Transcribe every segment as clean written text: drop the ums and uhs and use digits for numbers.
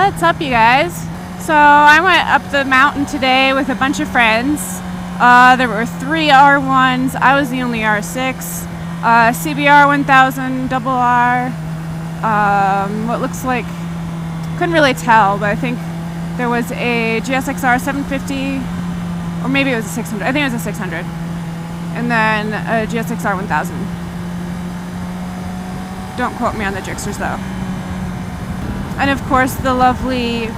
What's up, you guys? So I went up the mountain today with a bunch of friends. There were 3 R1s. I was the only R6. CBR 1000 double R. What looks like, couldn't really tell, but I think there was a GSXR 750, or maybe it was a 600. I think it was a 600. And then a GSXR 1000. Don't quote me on the Jixers though. And of course the lovely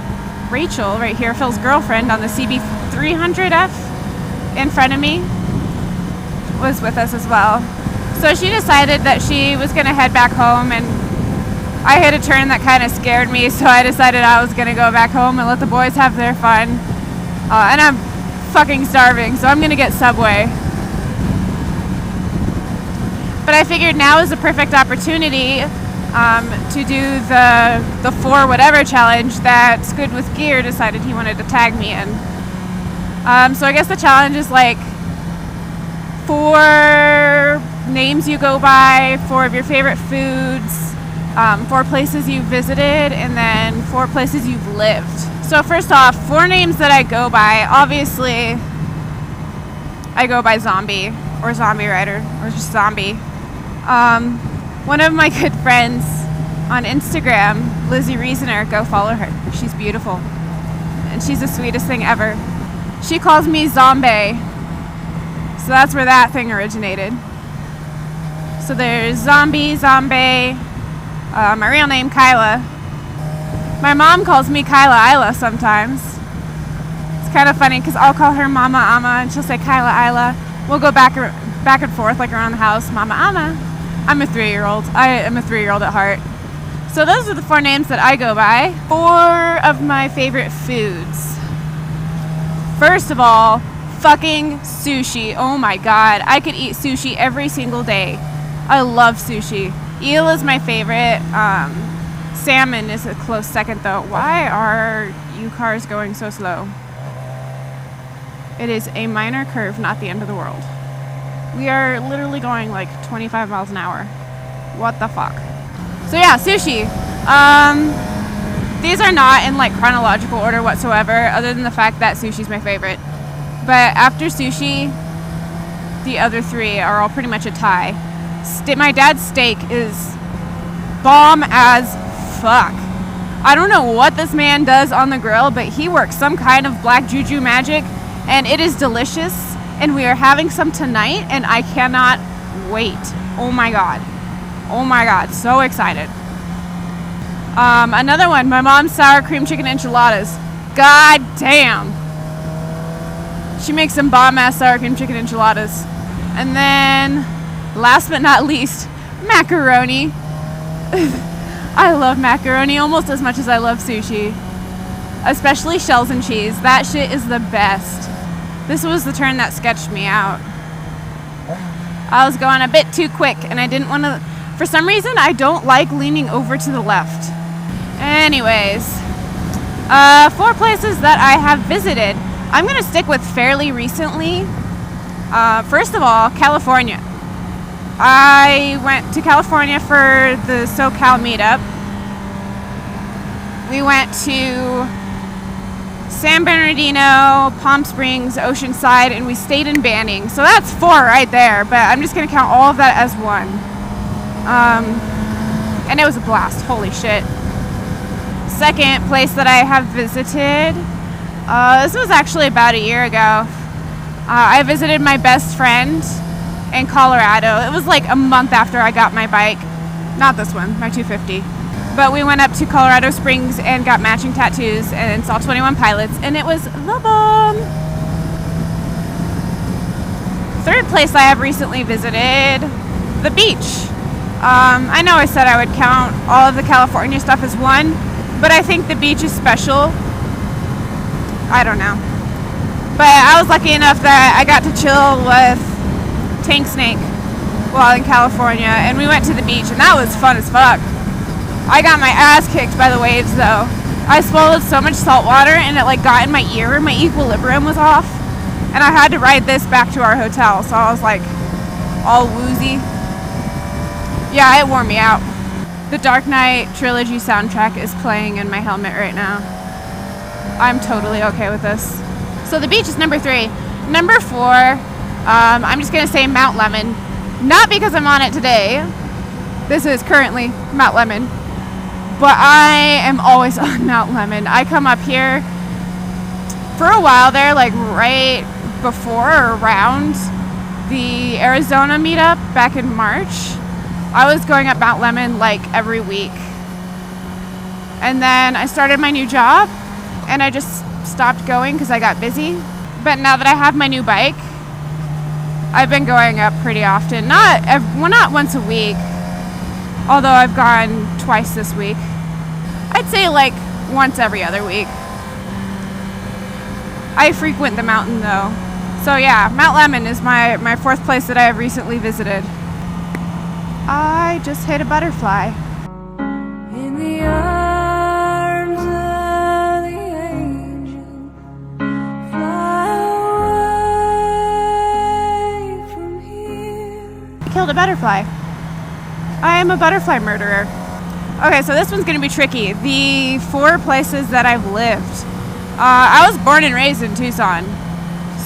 Rachel right here, Phil's girlfriend on the CB300F in front of me, was with us as well. So she decided that she was going to head back home, and I hit a turn that kind of scared me, so I decided I was going to go back home and let the boys have their fun. And I'm fucking starving, so I'm going to get Subway. But I figured now is the perfect opportunity to do the 4 whatever challenge that Squid with Gear decided he wanted to tag me in. So I guess the challenge is like 4 names you go by, 4 of your favorite foods, 4 places you've visited, and then 4 places you've lived. So first off, 4 names that I go by. Obviously, I go by Zombie, or ZombieRider, or just Zombie. One of my good friends on Instagram, Lizzie Reasoner, go follow her. She's beautiful. And she's the sweetest thing ever. She calls me Zombie. So that's where that thing originated. So there's Zombie. My real name, Kyla. My mom calls me Kyla Isla sometimes. It's kind of funny because I'll call her Mama Ama and she'll say Kyla Isla. We'll go back and forth like around the house. Mama Ama. I'm a 3-year-old. I am a 3-year-old at heart. So those are the 4 names that I go by. 4 of my favorite foods. First of all, fucking sushi. Oh my god. I could eat sushi every single day. I love sushi. Eel is my favorite. Salmon is a close second though. Why are you cars going so slow? It is a minor curve, not the end of the world. We are literally going like 25 miles an hour. What the fuck? So yeah, sushi. These are not in like chronological order whatsoever, other than the fact that sushi's my favorite. But after sushi, the other 3 are all pretty much a tie. My dad's steak is bomb as fuck. I don't know what this man does on the grill, but he works some kind of black juju magic, and it is delicious. And we are having some tonight, and I cannot wait. Oh my god. Oh my god. So excited. Another one, my mom's sour cream chicken enchiladas. God damn. She makes some bomb-ass sour cream chicken enchiladas. And then, last but not least, macaroni. I love macaroni almost as much as I love sushi. Especially shells and cheese. That shit is the best. This was the turn that sketched me out. I was going a bit too quick, and I didn't want to... For some reason, I don't like leaning over to the left. Anyways, 4 places that I have visited. I'm going to stick with fairly recently. First of all, California. I went to California for the SoCal meetup. We went to San Bernardino, Palm Springs, Oceanside, and we stayed in Banning. So that's 4 right there, but I'm just going to count all of that as 1. And it was a blast. Holy shit. Second place that I have visited, this was actually about a year ago. I visited my best friend in Colorado. It was like a month after I got my bike. Not this one, my 250. But we went up to Colorado Springs and got matching tattoos and saw 21 Pilots, and it was the bomb. Third place I have recently visited, the beach. I know I said I would count all of the California stuff as 1, but I think the beach is special. I don't know. But I was lucky enough that I got to chill with Tank Snake while in California, and we went to the beach, and that was fun as fuck. I got my ass kicked by the waves though. I swallowed so much salt water and it like got in my ear, my equilibrium was off, and I had to ride this back to our hotel, so I was like all woozy. Yeah, it wore me out. The Dark Knight trilogy soundtrack is playing in my helmet right now. I'm totally okay with this. So the beach is number 3. Number 4, I'm just gonna say Mount Lemon. Not because I'm on it today. This is currently Mount Lemon. But I am always on Mount Lemon. I come up here for a while there, like right before or around the Arizona meetup back in March. I was going up Mount Lemon like every week. And then I started my new job and I just stopped going because I got busy. But now that I have my new bike, I've been going up pretty often. Not once a week, although I've gone twice this week. I'd say like once every other week. I frequent the mountain though. So yeah, Mount Lemon is my 4th place that I have recently visited. I just hit a butterfly. In the arms of the angel, fly away from here. I killed a butterfly. I am a butterfly murderer. Okay, so this one's gonna be tricky. The 4 places that I've lived. I was born and raised in Tucson,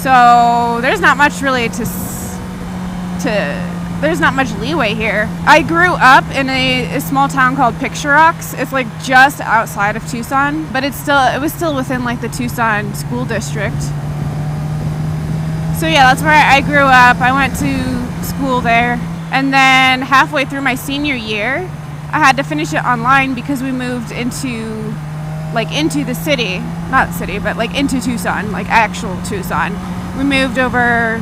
so there's not much really there's not much leeway here. I grew up in a small town called Picture Rocks. It's like just outside of Tucson, but it was still within like the Tucson school district. So yeah, that's where I grew up. I went to school there, and then halfway through my senior year, I had to finish it online because we moved into the city, not city, but like into Tucson, like actual Tucson. We moved over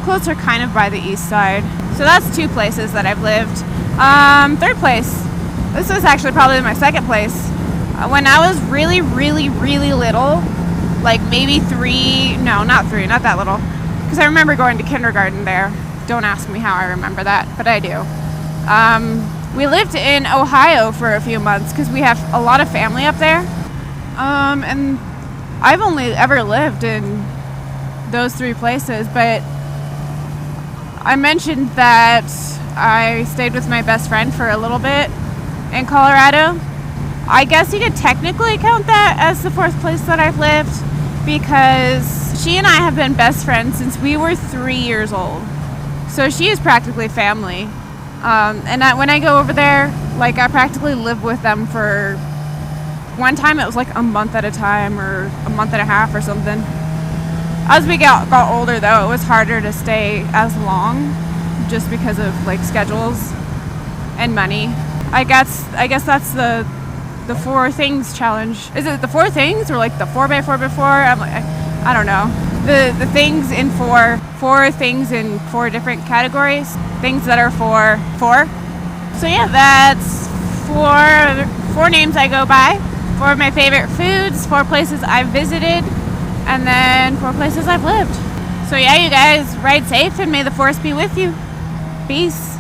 closer kind of by the east side. So that's 2 places that I've lived. 3rd place. This is actually probably my 2nd place. When I was really, really, really little, like maybe 3, no, not 3, not that little. Because I remember going to kindergarten there. Don't ask me how I remember that, but I do. We lived in Ohio for a few months because we have a lot of family up there. And I've only ever lived in those 3 places, but I mentioned that I stayed with my best friend for a little bit in Colorado. I guess you could technically count that as the 4th place that I've lived because she and I have been best friends since we were 3 years old. So she is practically family. And when I go over there, like I practically live with them for one time. It was like a month at a time or a month and a half or something. As we got older though, it was harder to stay as long just because of like schedules and money. I guess that's the 4 things challenge. Is it the 4 things or like the 4x4x4? I don't know. The things in 4 things in 4 different categories. Things that are for 4. So yeah, that's 4 names I go by. 4 of my favorite foods, 4 places I've visited, and then 4 places I've lived. So yeah, you guys ride safe and may the force be with you. Peace.